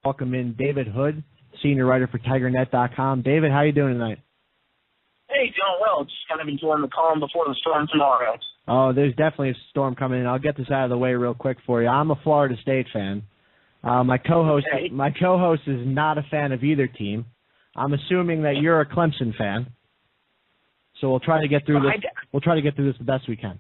Welcome in David Hood, senior writer for TigerNet.com. David, how you doing tonight? Hey, doing well. Just kind of enjoying the calm before the storm tomorrow. Oh, there's definitely a storm coming in. I'll get this out of the way real quick for you. I'm a Florida State fan. My co-host is not a fan of either team. I'm assuming that you're a Clemson fan. So we'll try to get through this. We'll try to get through this the best we can.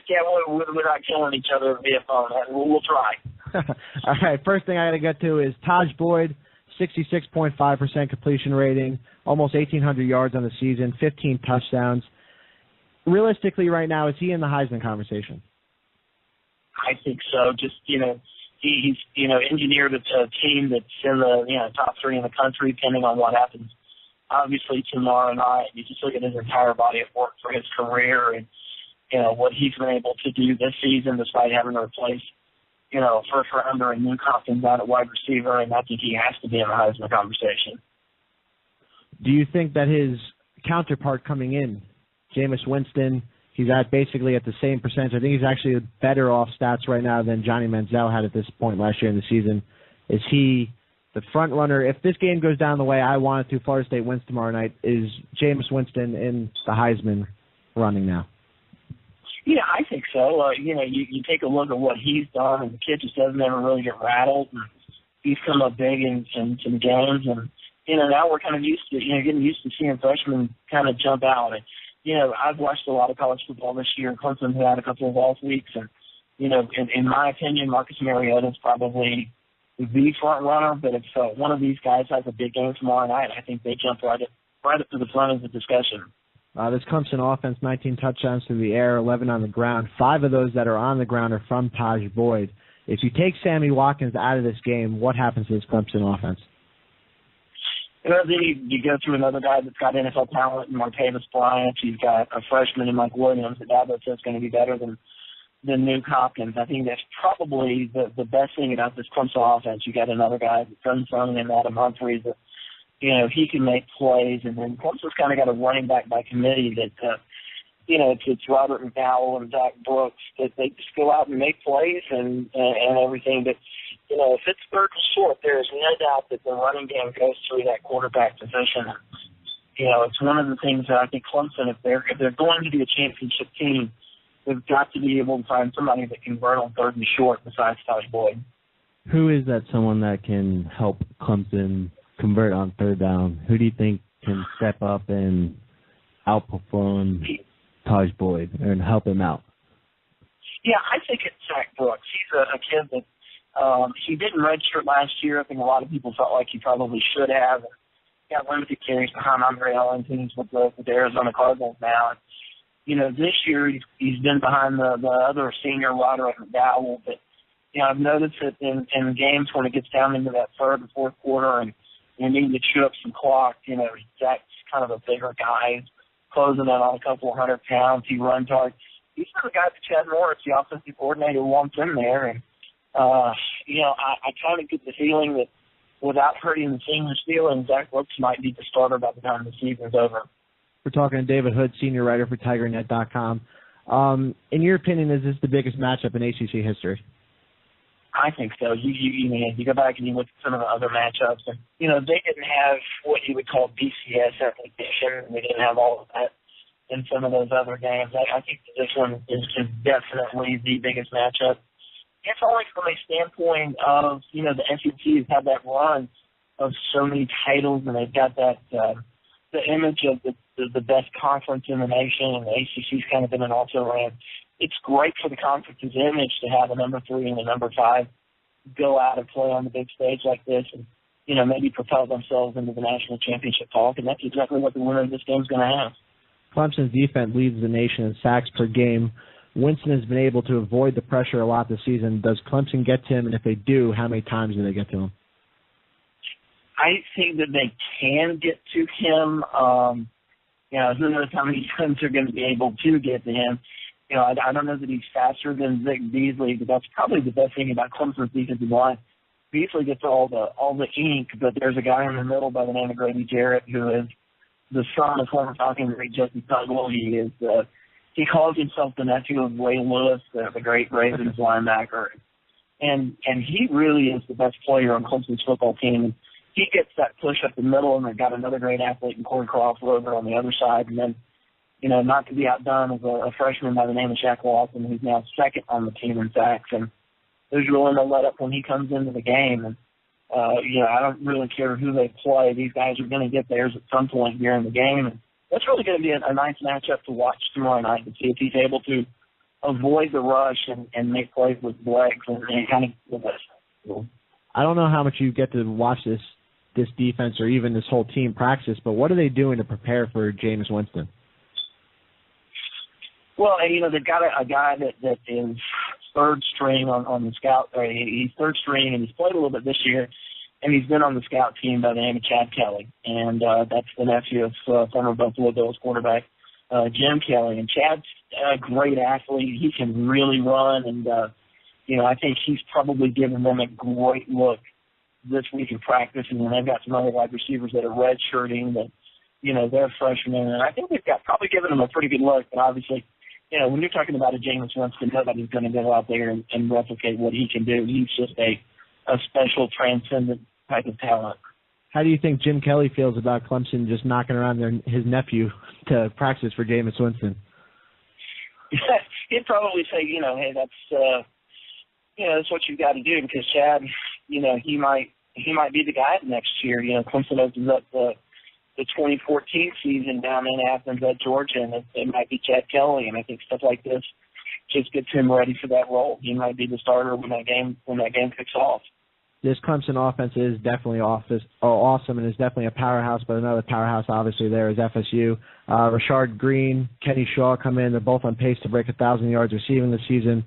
Yeah, we're not killing each other via phone. We'll try. All right. First thing I got to get to is Taj Boyd, 66.5% completion rating, almost 1,800 yards on the season, 15 touchdowns. Realistically, right now, is he in the Heisman conversation? I think so. Just he's engineered a team that's in the top 3 in the country, depending on what happens. Obviously, tomorrow night, you just look at his entire body of work for his career and what he's been able to do this season, despite having to replace first rounder and New Hopkins out at wide receiver, and I think he has to be in the Heisman conversation. Do you think that his counterpart coming in, Jameis Winston, he's basically at the same percentage? I think he's actually better off stats right now than Johnny Manziel had at this point last year in the season. Is he the front runner? If this game goes down the way I want it to, Florida State wins tomorrow night, is Jameis Winston in the Heisman running now? Yeah, I think so. You take a look at what he's done, and the kid just doesn't ever really get rattled. And he's come up big in some games, and now we're kind of used to getting used to seeing freshmen kind of jump out. And I've watched a lot of college football this year. Clemson had a couple of off weeks, and in my opinion, Marcus Mariota is probably the front runner. But if one of these guys has a big game tomorrow night, I think they jump right up to the front of the discussion. This Clemson offense, 19 touchdowns through the air, 11 on the ground. 5 of those that are on the ground are from Taj Boyd. If you take Sammy Watkins out of this game, what happens to this Clemson offense? Then you go through another guy that's got NFL talent in Martavis Bryant. You've got a freshman in Mike Williams that says going to be better than New Hopkins. I think that's probably the best thing about this Clemson offense. You got another guy that's unsung in Adam Humphries that he can make plays, and then Clemson's kind of got a running back by committee that, it's Robert McDowell and Zach Brooks that they just go out and make plays and everything. But, if it's third and short, there is no doubt that the running game goes through that quarterback position. It's one of the things that I think Clemson, if they're going to be a championship team, they've got to be able to find somebody that can convert on third and short besides Taj Boyd. Who is that someone that can help Clemson convert on third down? Who do you think can step up and outperform Taj Boyd and help him out? Yeah, I think it's Zach Brooks. He's a kid that he didn't redshirt last year. I think a lot of people felt like he probably should have. Got limited carries behind Andre Ellington with the Arizona Cardinals now. This year he's been behind the other senior Roderick McDowell. But I've noticed that in games when it gets down into that third and fourth quarter and you need to chew up some clock, Zach's kind of a bigger guy, closing in on a couple of 100 pounds. He runs hard. He's the guy that Chad Morris, the offensive coordinator, wants in there. And, I kind of get the feeling that without hurting the senior's feelings, Zach Brooks might be the starter by the time the season's over. We're talking to David Hood, senior writer for TigerNet.com. In your opinion, is this the biggest matchup in ACC history? I think so. You go back and you look at some of the other matchups, and they didn't have what you would call BCS application. They didn't have all of that in some of those other games. I think that this one is definitely the biggest matchup. It's only from a standpoint of the SEC has had that run of so many titles, and they've got that the image of the best conference in the nation, and the ACC's kind of been an also-ran. It's great for the conference's image to have a number 3 and a number 5 go out and play on the big stage like this and, maybe propel themselves into the national championship talk, and that's exactly what the winner of this game is going to have. Clemson's defense leads the nation in sacks per game. Winston has been able to avoid the pressure a lot this season. Does Clemson get to him, and if they do, how many times do they get to him? I think that they can get to him. Who knows how many times they're going to be able to get to him. I don't know that he's faster than Vic Beasley, but that's probably the best thing about Clemson's defensive line. Beasley gets all the ink, but there's a guy in the middle by the name of Grady Jarrett who is the son of former Falcon great Jesse Tugwell. He calls himself the nephew of Ray Lewis, the great Ravens linebacker. and he really is the best player on Clemson's football team. He gets that push up the middle, and they've got another great athlete in Corey Crawford over on the other side. And then, not to be outdone is a freshman by the name of Shaq Lawson, who's now second on the team in sacks. And there's really no let up when he comes into the game. And, I don't really care who they play. These guys are going to get theirs at some point during the game. And that's really going to be a nice matchup to watch tomorrow night to see if he's able to avoid the rush and make plays with legs and kind of with us. I don't know how much you get to watch this defense or even this whole team practice, but what are they doing to prepare for Jameis Winston? Well, they've got a guy that is third string on the scout. Or he's third string, and he's played a little bit this year, and he's been on the scout team by the name of Chad Kelly, and that's the nephew of former Buffalo Bills quarterback Jim Kelly. And Chad's a great athlete. He can really run, and I think he's probably given them a great look this week in practice. And then they've got some other wide receivers that are redshirting that, they're freshmen. And I think they've probably given them a pretty good look. But obviously, when you're talking about a Jameis Winston, nobody's going to go out there and replicate what he can do. He's just a special, transcendent type of talent. How do you think Jim Kelly feels about Clemson just knocking around his nephew to practice for Jameis Winston? He'd probably say, hey, that's what you've got to do, because Chad, he might be the guy next year. Clemson opens up the 2014 season down in Athens at Georgia, and it might be Chad Kelly, and I think stuff like this just gets him ready for that role. He might be the starter when that game kicks off. This Clemson offense is definitely awesome, and is definitely a powerhouse, but another powerhouse obviously there is FSU. Rashard Green, Kenny Shaw come in. They're both on pace to break 1,000 yards receiving this season.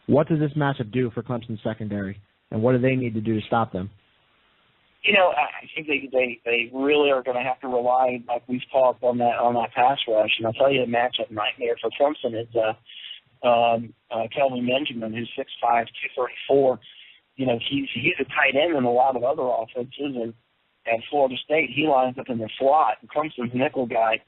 What does this matchup do for Clemson's secondary, and what do they need to do to stop them? I think they really are going to have to rely, like we've talked, on that pass rush. And I'll tell you, a matchup nightmare for Clemson is Kelvin Benjamin, who's 6'5", 234. He's a tight end in a lot of other offenses, and at Florida State, he lines up in the slot. And Clemson's nickel guy,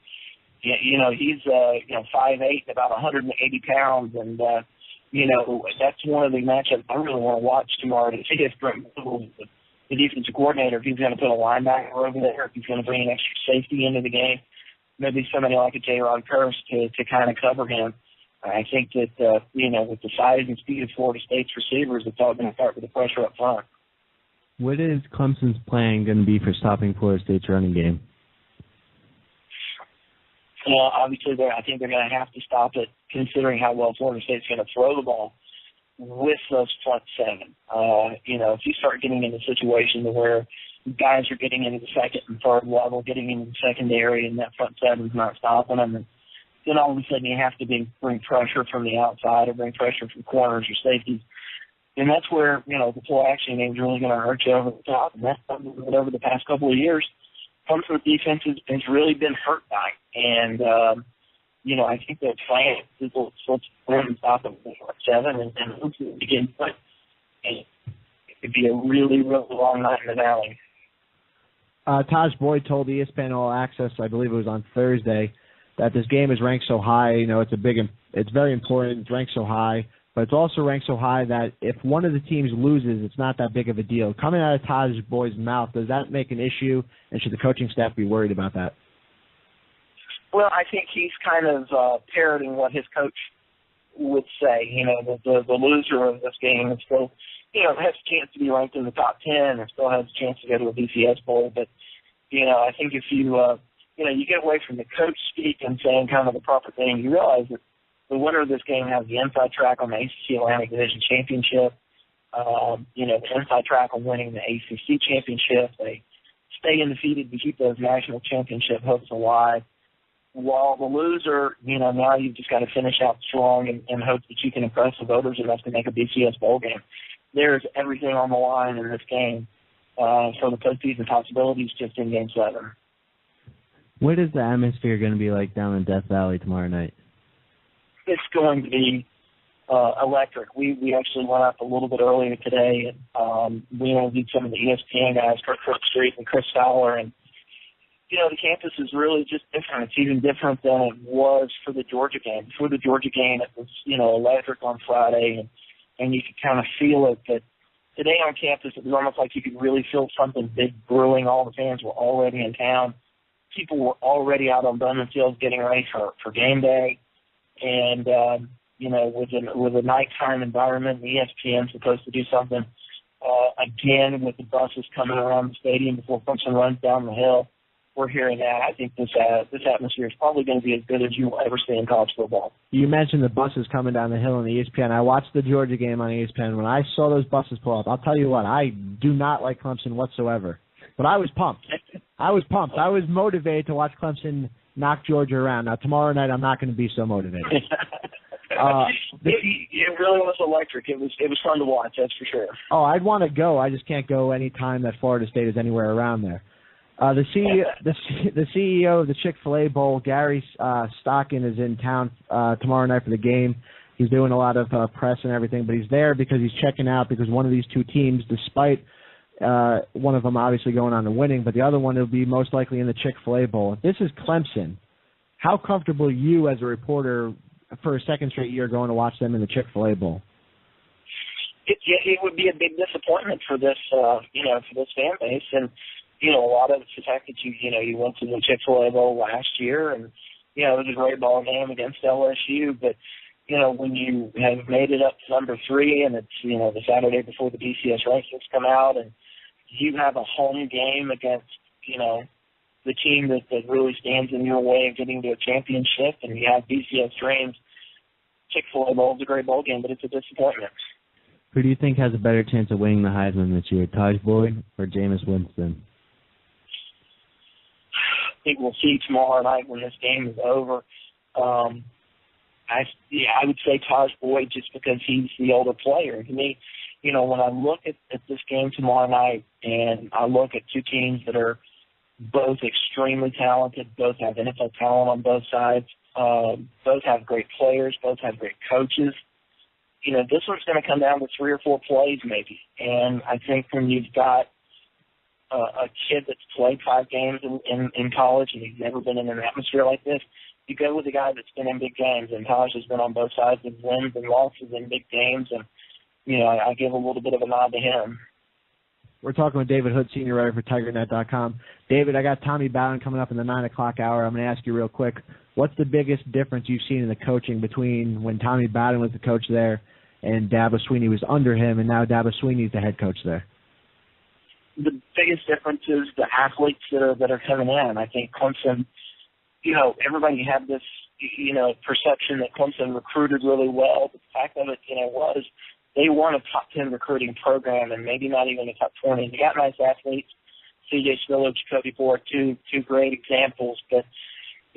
he's 5'8", about 180 pounds, and that's one of the matchups I really want to watch tomorrow to see if Brent Venables, the defensive coordinator, if he's going to put a linebacker over there, if he's going to bring an extra safety into the game, maybe somebody like a J-Rod Curse to kind of cover him. I think that, with the size and speed of Florida State's receivers, it's all going to start with the pressure up front. What is Clemson's plan going to be for stopping Florida State's running game? Well, obviously, I think they're going to have to stop it, considering how well Florida State's going to throw the ball with those front seven. If you start getting into a situation where guys are getting into the second and third level, getting into the secondary, and that front seven's not stopping them, then all of a sudden you have to bring pressure from the outside or bring pressure from corners or safeties. And that's where, the full action game is really going to hurt you over the top. And that's something that over the past couple of years, Clemson's defense has really been hurt by. And, I think their plan is let's stop them at 7 and hopefully begin put. And it could be a really, really long night in the Valley. Taj Boyd told ESPN All Access, I believe it was on Thursday, that this game is ranked so high. It's very important. It's ranked so high, but it's also ranked so high that if one of the teams loses, it's not that big of a deal. Coming out of Taj Boyd's mouth, does that make an issue, and should the coaching staff be worried about that? Well, I think he's kind of parroting what his coach would say. The loser of this game is still, has a chance to be ranked in the top 10 and still has a chance to go to a BCS bowl. But, I think if you get away from the coach speak and saying kind of the proper thing, you realize that the winner of this game has the inside track on the ACC Atlantic Division Championship, the inside track on winning the ACC Championship. They stay undefeated to keep those national championship hopes alive. While the loser, now you've just got to finish out strong and hope that you can impress the voters enough to make a BCS bowl game. There's everything on the line in this game for the postseason possibilities just in Game 7. What is the atmosphere going to be like down in Death Valley tomorrow night? It's going to be electric. We actually went up a little bit earlier today, and we interviewed some of the ESPN guys, Kirk Street and Chris Fowler, and the campus is really just different. It's even different than it was for the Georgia game. Before the Georgia game, it was, electric on Friday, and you could kind of feel it that, today on campus, it was almost like you could really feel something big brewing. All the fans were already in town. People were already out on Bowman Field getting ready for game day. And, with a nighttime environment, ESPN's supposed to do something, again, with the buses coming around the stadium before Clemson runs down the hill. We're hearing that. I think this atmosphere is probably going to be as good as you will ever see in college football. You mentioned the buses coming down the hill on the ESPN. I watched the Georgia game on ESPN. When I saw those buses pull up, I'll tell you what, I do not like Clemson whatsoever. But I was pumped. I was motivated to watch Clemson knock Georgia around. Now, tomorrow night, I'm not going to be so motivated. It really was electric. It was fun to watch, that's for sure. Oh, I'd want to go. I just can't go any time that Florida State is anywhere around there. The CEO of the Chick-fil-A Bowl, Gary Stockin, is in town tomorrow night for the game. He's doing a lot of press and everything, but he's there because he's checking out because one of these two teams, despite one of them obviously going on and winning, but the other one will be most likely in the Chick-fil-A Bowl. If this is Clemson, how comfortable are you as a reporter for a second straight year going to watch them in the Chick-fil-A Bowl? It would be a big disappointment for this, for this fan base. And, a lot of it's the fact that you went to the Chick-fil-A Bowl last year and, it was a great ball game against LSU. But, when you have made it up to number 3 and it's, the Saturday before the BCS rankings come out and you have a home game against, the team that really stands in your way of getting to a championship and you have BCS dreams, Chick-fil-A Bowl is a great bowl game, but it's a disappointment. Who do you think has a better chance of winning the Heisman this year, Taj Boyd or Jameis Winston? I think we'll see tomorrow night when this game is over. I would say Taj Boyd just because he's the older player. To me, when I look at this game tomorrow night and I look at two teams that are both extremely talented, both have NFL talent on both sides, both have great players, both have great coaches. This one's going to come down to 3 or 4 plays maybe. And I think when you've got a kid that's played 5 games in college and he's never been in an atmosphere like this, you go with a guy that's been in big games. And Taj has been on both sides of wins and losses in big games. And, I give a little bit of a nod to him. We're talking with David Hood, senior writer for TigerNet.com. David, I got Tommy Bowden coming up in the 9 o'clock hour. I'm going to ask you real quick, what's the biggest difference you've seen in the coaching between when Tommy Bowden was the coach there and Dabo Swinney was under him, and now Dabo Swinney is the head coach there? The biggest difference is the athletes that are coming in. I think Clemson, everybody had this, perception that Clemson recruited really well. But the fact of it, was they weren't a top 10 recruiting program and maybe not even a top 20. They got nice athletes, C.J. Spiller, Jacoby Ford, two great examples. But,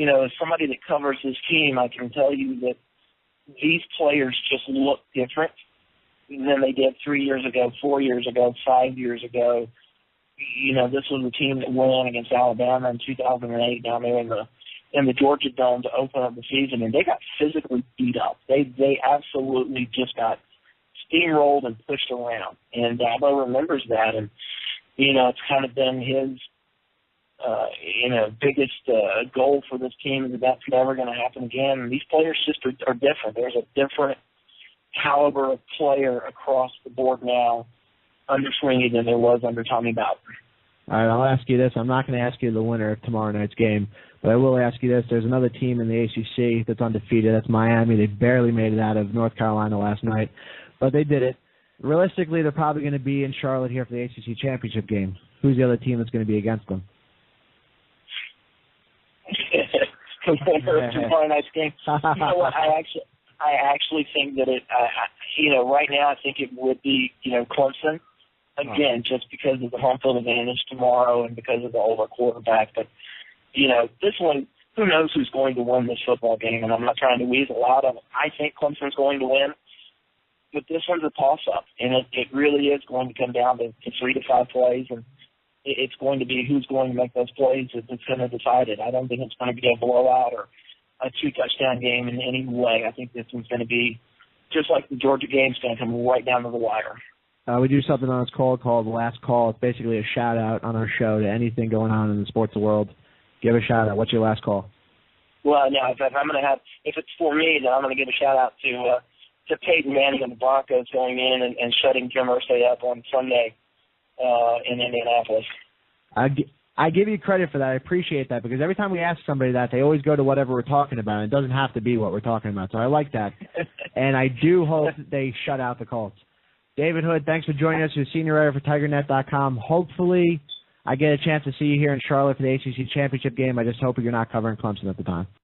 as somebody that covers this team, I can tell you that these players just look different than they did 3 years ago, 4 years ago, 5 years ago. This was a team that went against Alabama in 2008 down there in the Georgia Dome to open up the season, and they got physically beat up. They absolutely just got steamrolled and pushed around. And Dabo remembers that, and, it's kind of been his, biggest goal for this team is that that's never going to happen again. And these players just are different. There's a different caliber of player across the board now under Swinney than there was under Tommy Bowden. All right, I'll ask you this. I'm not going to ask you the winner of tomorrow night's game, but I will ask you this. There's another team in the ACC that's undefeated. That's Miami. They barely made it out of North Carolina last night, but they did it. Realistically, they're probably going to be in Charlotte here for the ACC championship game. Who's the other team that's going to be against them? Tomorrow night's game. You know what? I actually think that it. Right now, I think it would be Clemson. Again, just because of the home field advantage tomorrow and because of the older quarterback. But, this one, who knows who's going to win this football game, and I'm not trying to weasel out of it. I think Clemson's going to win, but this one's a toss-up, and it really is going to come down to 3 to 5 plays, and it's going to be who's going to make those plays that's going to decide it. I don't think it's going to be a blowout or a 2-touchdown game in any way. I think this one's going to be just like the Georgia game. It's going to come right down to the wire. We do something on this call called Last Call. It's basically a shout-out on our show to anything going on in the sports world. Give a shout-out. What's your last call? Well, now, if I'm going to have, if it's for me, then I'm going to give a shout-out to to Peyton Manning and the Broncos going in and shutting Jim Irsay up on Sunday in Indianapolis. I give you credit for that. I appreciate that, because every time we ask somebody that, they always go to whatever we're talking about. It doesn't have to be what we're talking about. So I like that. And I do hope that they shut out the Colts. David Hood, thanks for joining us. You're senior writer for TigerNet.com. Hopefully I get a chance to see you here in Charlotte for the ACC Championship game. I just hope you're not covering Clemson at the time.